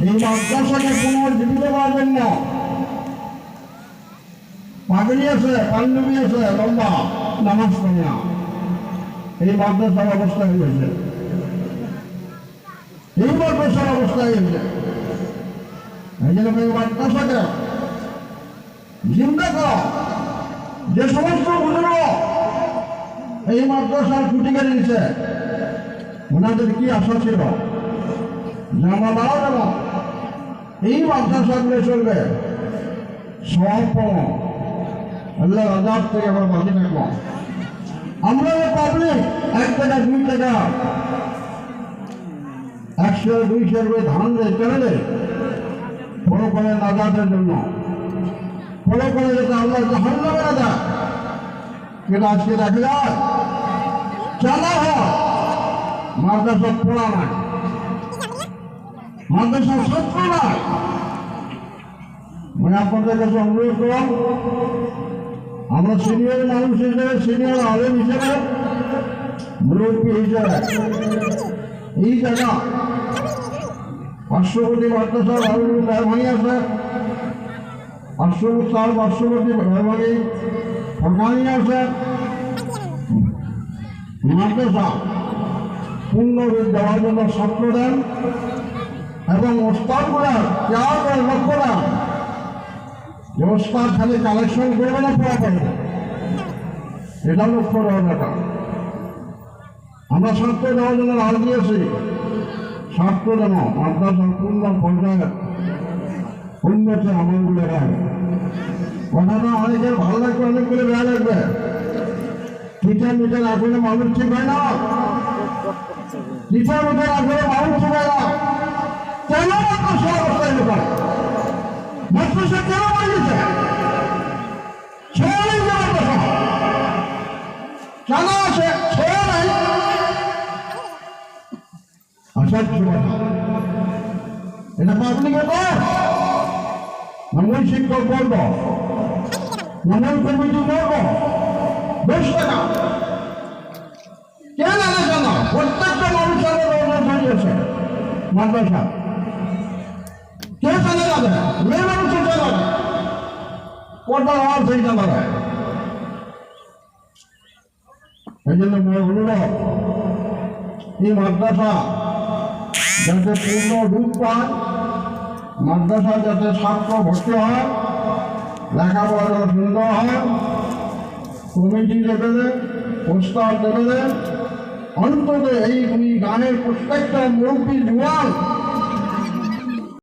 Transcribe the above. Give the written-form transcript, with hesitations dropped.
এই মাদ্রাসাকে পুনর্জীবিত করার জন্য পাগড়ি আছে, পাঞ্জাবি আছে, লম্বা নামাজ পড়ে না, এই মাদ্রাসার অবস্থা হয়েছে, এই মাদ্রাসার অবস্থা হয়েছে। এই জন্য এই মাদ্রাসাকে জিন্দা করো। যে সমস্ত বুজুর্গ এই মাদ্রাসার খুঁটি কেটে দিচ্ছে, ওনাদের কি আশা ছিল যে আমরা মারা যাব, এই মাদ্রাসাগুলো চলবে সব আল্লাহ আজাদ থেকে আমরা বাঁচে থাকবো। আমরা পাবলিক 1 টাকা 2 টাকা 100 200 করে ধান দেয় কেন দেয়? ফলো করে নাজাতের জন্য, ফলো করে যেটা আল্লাহ জাহান্নামে না দেয়। কিন্তু আজকে দেখা যায় চালা হয় মাদ্রাসা পড়া নাই, মাদ্রাসা ছাত্র নাই। মানে আপনাদের কাছে অনুরোধ করলাম, আমরা সিনিয়র মানুষ হিসেবে, সিনিয়র আলেম হিসেবে, মুরব্বী হিসেবে এই জায়গা পার্শ্ববর্তী মাদ্রাসা মেহরবানি আছে, পার্শ্ববর্তী মেহরবানি ফরকানি আছে। মাদ্রাসা পূর্ণ রূপ দেওয়ার জন্য ছাত্র দেন এবং ওস্তাদগুলার কেয়ার করে লক্ষ্য দেন যে ওস্তাদ খালি কালেকশন করবে না, পড়া করবে, এটা লক্ষ্য দেওয়ার ব্যাপার। আমরা ছাত্র দেওয়ার জন্য রাজ দিয়েছি, ছাত্র যেন মাদ্রাসার পূর্ণ পর্যায়ে উন্নতি আমলগুলো হয়। কথাটা অনেকের ভালো লাগবে, অনেকগুলো বেয়া লাগবে। টিচার মিটার আসলে মানুষ ঠিক হয় না, টিচার মিটার আসলে মানুষ ঠিক হয় না। কেন মাদ্রাসা অবস্থায় লোকাল মাদ্রাসা কেন বানিয়েছে? ছেড়ে মাদ্রাসা কেন আছে? ছেড়ে নাই আসার কথা। এটা পাবলিকের কর, মঙ্গল শিক্ষক বলব, মঙ্গল কমিটি বলব, 10 টাকা কেন আলাদা না? প্রত্যেকটা মানুষের হয়েছে মাদ্রাসা কে চালে যাবে? মেয়ে মানুষের চালাবে, পর্দার আওয়াজ সেই চালাবে। এই জন্য অনুরোধ, এই মাদ্রাসা যাতে পূর্ণ রূপ পায়, মাদ্রাসা যাতে ছাত্র ভর্তি হয়, লেখাপড়া সুন্দর হয়, কমিটি লেভেলে, ওস্তাদ লেভেলে, অন্তত এই গানের প্রত্যেকটা মুরব্বী জোয়ান